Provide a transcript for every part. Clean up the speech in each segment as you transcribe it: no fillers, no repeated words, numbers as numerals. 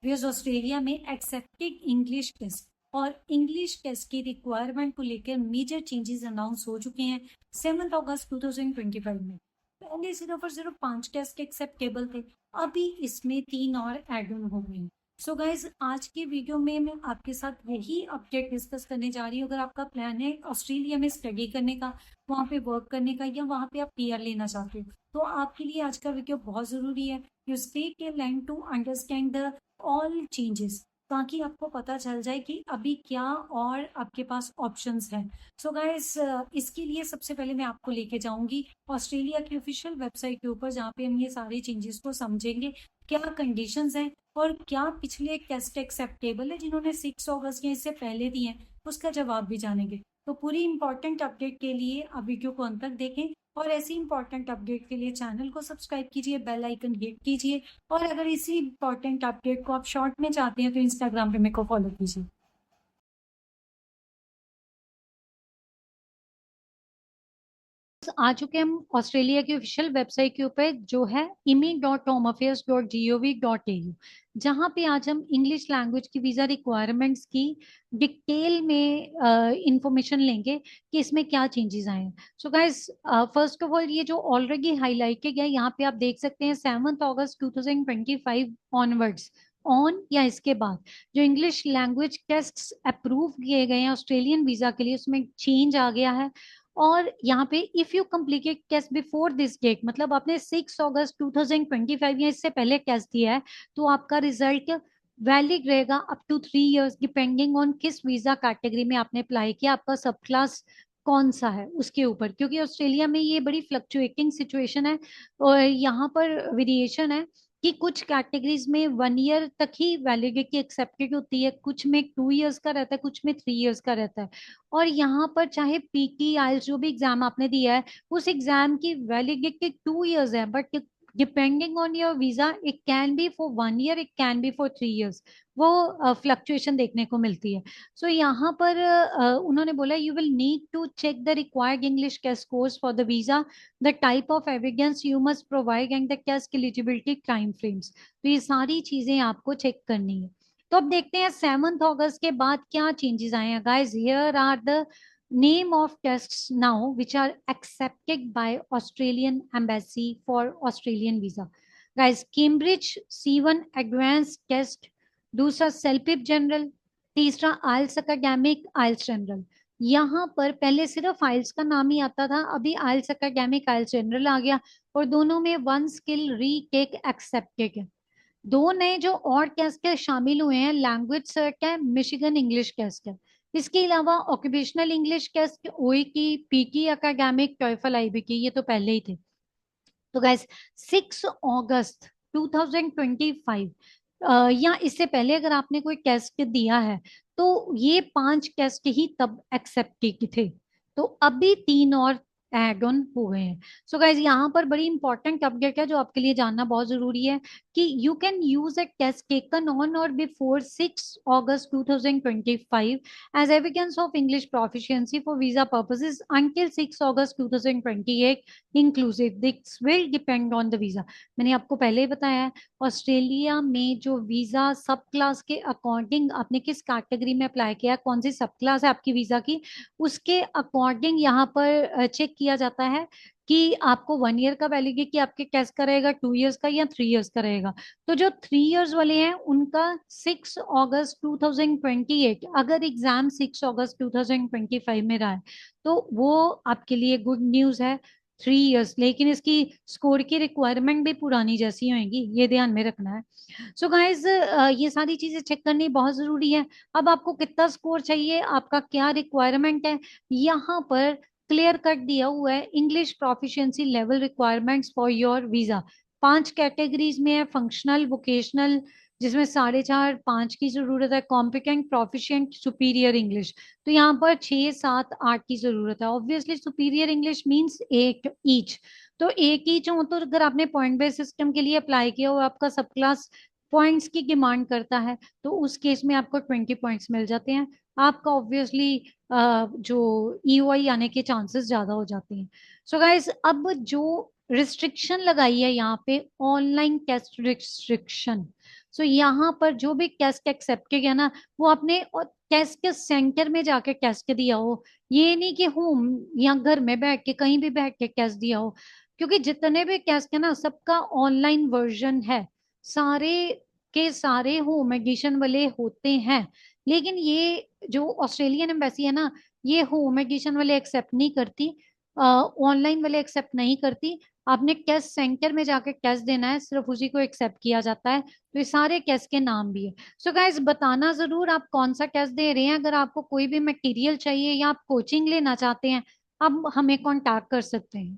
Because Australia में accepted English test और English test की रिक्वायरमेंट को लेकर मेजर चेंजेस अनाउंस हो चुके हैं 7 अगस्त 2025 में। पहले सिर्फ और सिर्फ 5 टेस्ट एक्सेप्टेबल थे, अभी इसमें 3 और एड ऑन हो गए। सो गाइज, आज के वीडियो में मैं आपके साथ यही अपडेट डिस्कस करने जा रही हूँ। अगर आपका प्लान है ऑस्ट्रेलिया में स्टडी करने का, वहाँ पे वर्क करने का, या वहाँ पे आप पीआर लेना चाहते हो, तो आपके लिए आज का वीडियो बहुत जरूरी है। You stay till end to understand the all changes, ताकि आपको पता चल जाए कि अभी क्या और आपके पास ऑप्शंस हैं। सो गाइस, इसके लिए सबसे पहले मैं आपको लेके जाऊंगी ऑस्ट्रेलिया की ऑफिशियल वेबसाइट के ऊपर, जहाँ पे हम ये सारे चेंजेस को समझेंगे, क्या कंडीशंस हैं और क्या पिछले टेस्ट एक्सेप्टेबल है जिन्होंने 6 अगस्त या इससे पहले दिए हैं, उसका जवाब भी जानेंगे। तो पूरी इंपॉर्टेंट अपडेट के लिए आप वीडियो को अंत तक देखें, और ऐसी इंपॉर्टेंट अपडेट के लिए चैनल को सब्सक्राइब कीजिए, बेल आइकन हिट कीजिए, और अगर इसी इंपॉर्टेंट अपडेट को आप शॉर्ट में चाहते हैं तो इंस्टाग्राम पे मेरे को फॉलो कीजिए। आ चुके हम ऑस्ट्रेलिया की ऑफिशियल वेबसाइट के ऊपर, जो है imi.homeaffairs.gov.au, जहां पे आज हम इंग्लिश लैंग्वेज की वीजा रिक्वायरमेंट्स की डिटेल में इंफॉर्मेशन लेंगे कि इसमें क्या चेंजेस आए हैं। So guys, first of all, ये जो ऑलरेडी हाईलाइटेड है यहाँ पे आप देख सकते हैं 7 अगस्त 2025 ऑनवर्ड्स, ऑन या इसके बाद जो इंग्लिश लैंग्वेज टेस्ट अप्रूव किए गए हैं ऑस्ट्रेलियन वीजा के लिए, उसमें चेंज आ गया है। और यहाँ पे if you completed test before this date, मतलब आपने 6 अगस्त 2025 या इससे पहले टेस्ट दिया है, तो आपका रिजल्ट वैलिड रहेगा up to 3 years, depending on किस वीजा कैटेगरी में आपने अप्लाई किया, आपका सब क्लास कौन सा है उसके ऊपर, क्योंकि ऑस्ट्रेलिया में ये बड़ी फ्लक्चुएटिंग सिचुएशन है और यहाँ पर वेरिएशन है कि कुछ कैटेगरीज में 1 ईयर तक ही वैलिडिटी एक्सेप्टेड होती है, कुछ में 2 इयर्स का रहता है, कुछ में 3 इयर्स का रहता है। और यहाँ पर चाहे पीटी आइल्स जो भी एग्जाम आपने दिया है, उस एग्जाम की वैलिडिटी 2 इयर्स है, but depending on your visa it can be for 1 year, it can be for 3 years, वो फ्लक्चुएशन देखने को मिलती है। सो यहाँ पर उन्होंने बोला you will need to check the required English test course for the visa, the type of evidence you must provide and the test eligibility time frames. तो ये सारी चीजें आपको चेक करनी है। तो अब देखते हैं 7 अगस्त के बाद क्या चेंजेस आए हैं। Guys, here are the name of tests now which are accepted by Australian embassy for Australian visa. Guys, Cambridge C1 advance test, दूसरा सेल्पिप जनरल, तीसरा आइल्स एकेडमिक, आइल्स जनरल। यहाँ पर पहले सिर्फ आइल्स का नाम ही आता था, अभी आइल्स एकेडमिक, आइल्स जनरल आ गया, और दोनों में 1 स्किल रीटेक एक्सेप्टेड है। दो नए जो और टेस्ट है शामिल हुए हैं, लैंग्वेज सर्ट है, मिशिगन इंग्लिश टेस्ट है। इसके अलावा ऑक्यूपेशनल इंग्लिश टेस्ट, ओई की, पीटी एकेडमिक, टॉयफल आईबीटी, ये तो पहले ही थे। तो गाइस, 6 अगस्त 2025 या इससे पहले अगर आपने कोई टेस्ट दिया है, तो ये 5 टेस्ट ही तब एक्सेप्टेड थे, तो अभी 3 और एड ऑन हो गए हैं। सो गाइज, यहाँ पर बड़ी इंपॉर्टेंट अपडेट है जो आपके लिए जानना बहुत जरूरी है, कि you can use a test taken on और before 6 August 2025 as evidence of English proficiency for visa purposes until 6 August 2028 inclusive. This will depend on the visa. मैंने आपको पहले ही बताया है, ऑस्ट्रेलिया में जो वीजा सब क्लास के अकॉर्डिंग आपने किस कैटेगरी में अप्लाई किया, कौन सी सब क्लास है आपकी वीजा की, उसके अकॉर्डिंग यहाँ पर चेक किया जाता है कि आपको 1 ईयर का वैलिडिटी आपके कैसे का रहेगा, 2 इयर्स का, या 3 इयर्स का रहेगा। तो जो 3 इयर्स वाले हैं उनका 6 अगस्त 2028, अगर एग्जाम 6 अगस्त 2025 में रहा है तो वो आपके लिए गुड न्यूज है, 3 इयर्स। लेकिन इसकी स्कोर की रिक्वायरमेंट भी पुरानी जैसी होगी, ये ध्यान में रखना है। सो गाइज, ये सारी चीजें चेक करनी बहुत जरूरी है। अब आपको कितना स्कोर चाहिए, आपका क्या रिक्वायरमेंट है, यहाँ पर क्लियर कट दिया हुआ है। English proficiency level requirements for your visa 5 categories में है, फंक्शनल, वोकेशनल, जिसमें 4.5 5 की जरूरत है, कॉम्पिटेंट, प्रोफिशिएंट, सुपीरियर इंग्लिश। तो यहाँ पर 6 7 8 की जरूरत है। Obviously superior English means 8 each, तो 1 ईच हो, तो अगर आपने पॉइंट बेस्ड सिस्टम के लिए अप्लाई किया और आपका सब क्लास पॉइंट्स की डिमांड करता है, तो उस केस में आपको 20 पॉइंट्स मिल जाते हैं। आपका ऑब्वियसली जो ईओआई आने के चांसेस ज्यादा हो जाते हैं। सो गाइस, अब जो रिस्ट्रिक्शन लगाई है यहाँ पे, ऑनलाइन टेस्ट रिस्ट्रिक्शन, सो यहाँ पर जो भी कैस्ट एक्सेप्ट किया ना, वो अपने कैस्ट के सेंटर में जाके कैस्ट दिया हो, ये नहीं कि होम या घर में बैठ के कहीं भी बैठ के कैस्ट दिया हो। क्योंकि जितने भी कैस्ट है ना, सबका ऑनलाइन वर्जन है, सारे के सारे होम एडिशन वाले होते हैं। लेकिन ये जो ऑस्ट्रेलियन एम्बेसी है ना, ये होम एडिशन वाले एक्सेप्ट नहीं करती, ऑनलाइन वाले एक्सेप्ट नहीं करती। आपने कैश सेंटर में जाके कैश देना है, सिर्फ उसी को एक्सेप्ट किया जाता है। तो ये सारे कैश के नाम भी है। सो गाइस, बताना जरूर आप कौन सा कैश दे रहे हैं। अगर आपको कोई भी मटेरियल चाहिए या आप कोचिंग लेना चाहते हैं, आप हमें कांटेक्ट कर सकते हैं।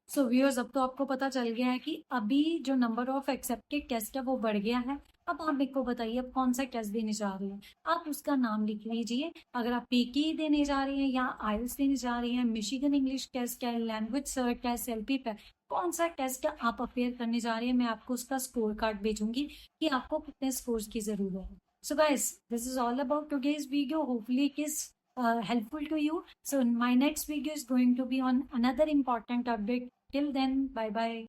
सो व्यूअर्स, अब तो आपको पता चल गया है कि अभी जो नंबर ऑफ एक्सेप्टेड टेस्ट है वो बढ़ गया है। अब आप मेरे को बताइए आप कौन सा टेस्ट देने जा रहे हैं, आप उसका नाम लिख लीजिए। अगर आप पीकी देने जा रही हैं या आइल्स देने जा रही हैं, मिशिगन इंग्लिश टेस्ट है, लैंग्वेज सर्च टेस्ट, एलपी पे कौन सा टेस्ट आप अपेयर करने जा रही हैं, मैं आपको उसका स्कोर कार्ड भेजूंगी कि आपको कितने स्कोर्स की जरूरत है। So guys, this is all about today's video, hopefully it is helpful to you. So my next video is going to be on another important update. Till then, bye bye.